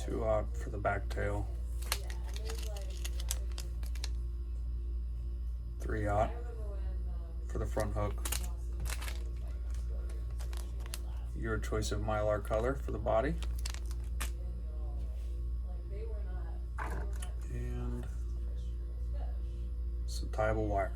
2/0 for the back tail, 3/0 for the front hook, your choice of mylar color for the body, and some tieable wire.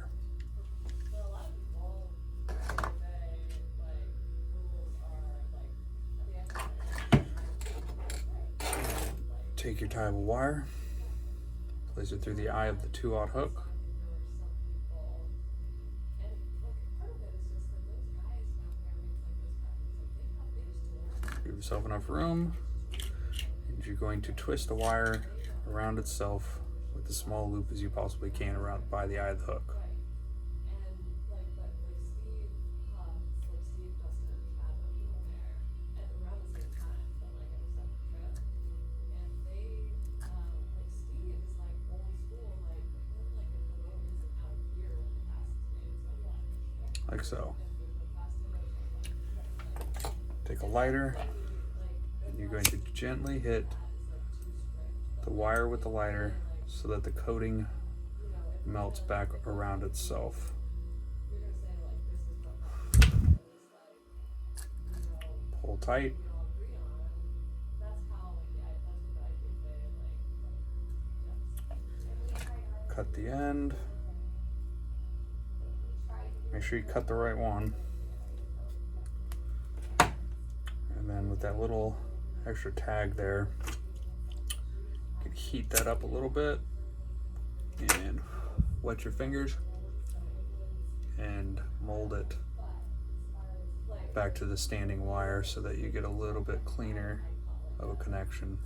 Take your tieable wire, place it through the eye of the 2/0 hook. Give yourself enough room, and you're going to twist the wire around itself with as small loop as you possibly can around by the eye of the hook. Like so. Take a lighter, and you're going to gently hit the wire with the lighter so that the coating melts back around itself. Pull tight. Cut the end. Make sure you cut the right one. And then with that little extra tag there, you can heat that up a little bit and wet your fingers and mold it back to the standing wire so that you get a little bit cleaner of a connection.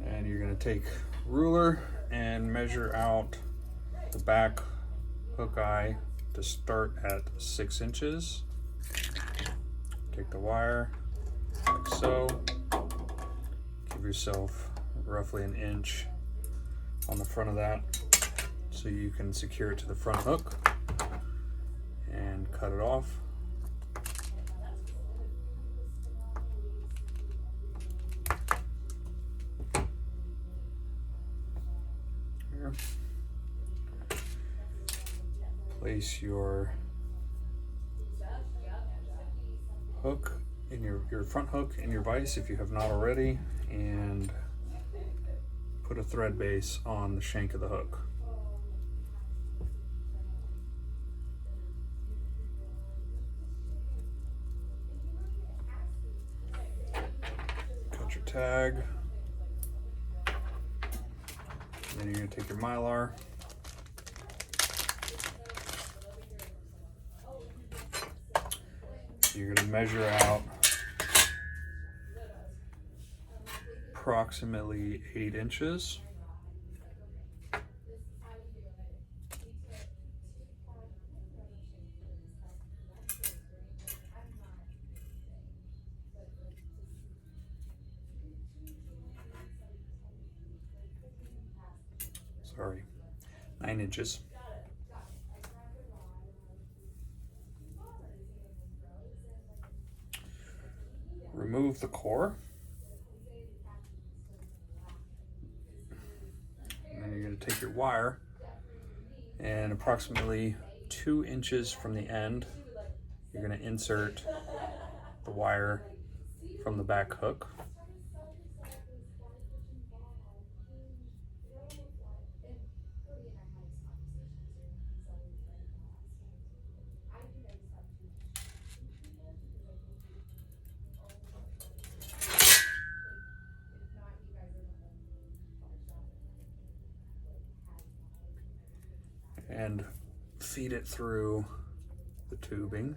And you're going to take ruler and measure out the back hook eye to start at 6 inches. Take the wire like so. Give yourself roughly an inch on the front of that so you can secure it to the front hook and cut it off. Here. Place your hook in your front hook in your vise if you have not already, and put a thread base on the shank of the hook. Cut your tag. Then you're going to take your mylar, you're going to measure out approximately 8 inches. Sorry, 9 inches. Remove the core. And then you're going to take your wire, and approximately 2 inches from the end, you're going to insert the wire from the back hook. And feed it through the tubing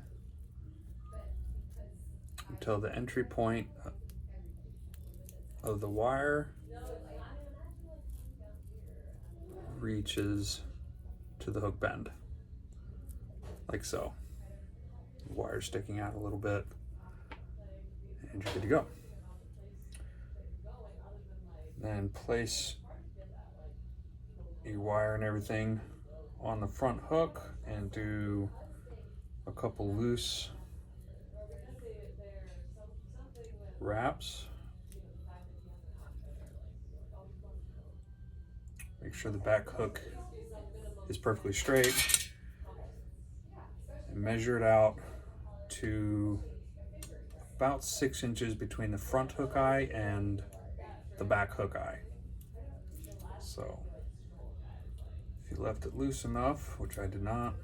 until the entry point of the wire reaches to the hook bend, like so. The wire sticking out a little bit, and you're good to go. Then place your wire and everything on the front hook and do a couple loose wraps. Make sure the back hook is perfectly straight and measure it out to about 6 inches between the front hook eye and the back hook eye. So if you left it loose enough, which I did not,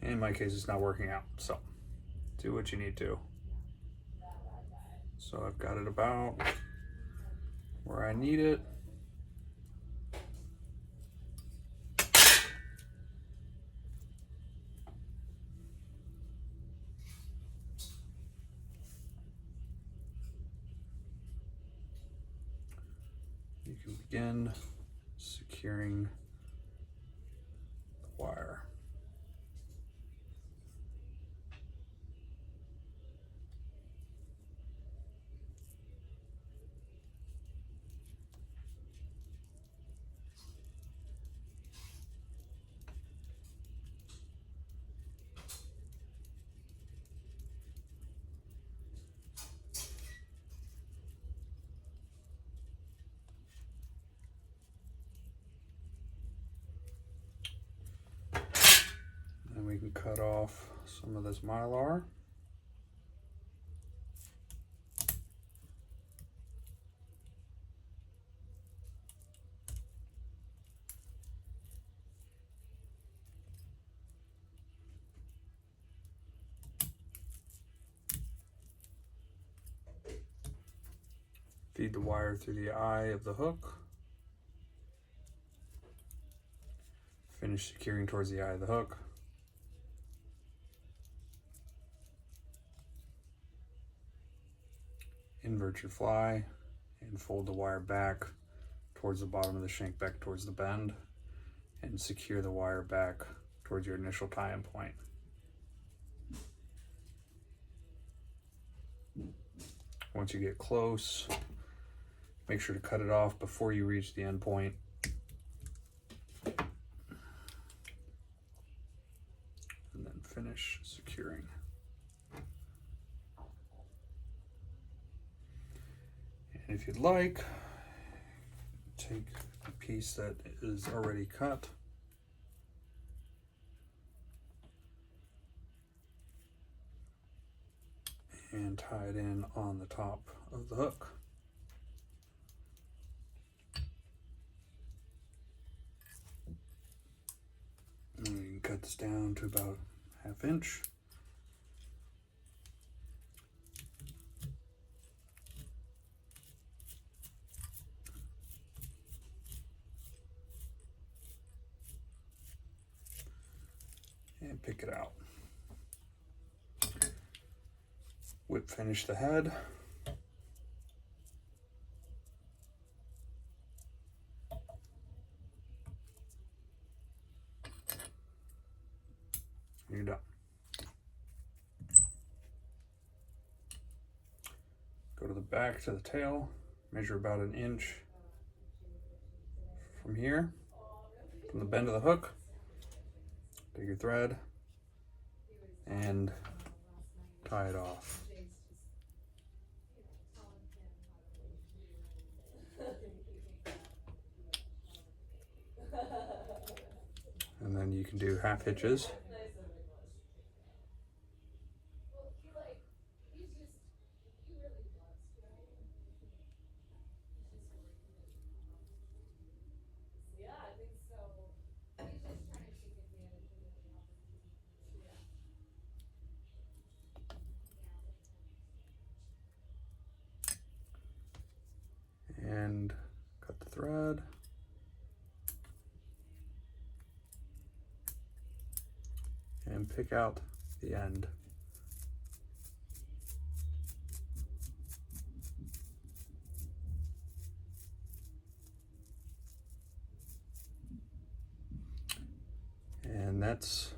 in my case it's not working out, so do what you need to. So I've got it about where I need it. You can begin securing the wire. And we can cut off some of this mylar. Feed the wire through the eye of the hook. Finish securing towards the eye of the hook. Invert your fly and fold the wire back towards the bottom of the shank, back towards the bend, and secure the wire back towards your initial tie-in point. Once you get close, make sure to cut it off before you reach the end point. And then finish securing. And if you'd like, take a piece that is already cut and tie it in on the top of the hook. And you can cut this down to about 1/2 inch. And pick it out. Whip finish the head. You're done. Go to the back to the tail, measure about 1 inch from here, from the bend of the hook. Take your thread and tie it off. And then you can do 1/2 hitches. And cut the thread. And pick out the end. And that's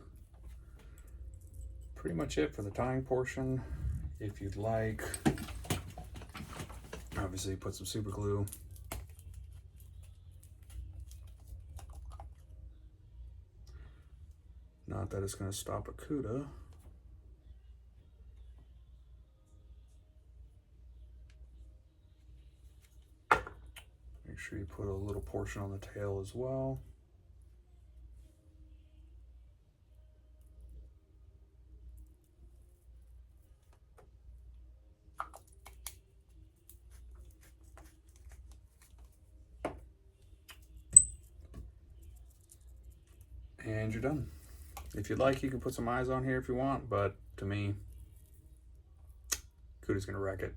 pretty much it for the tying portion. If you'd like, obviously put some super glue. Not that it's going to stop a Cuda. Make sure you put a little portion on the tail as well. And you're done. If you'd like, you can put some eyes on here if you want, but to me, Cuda's gonna wreck it.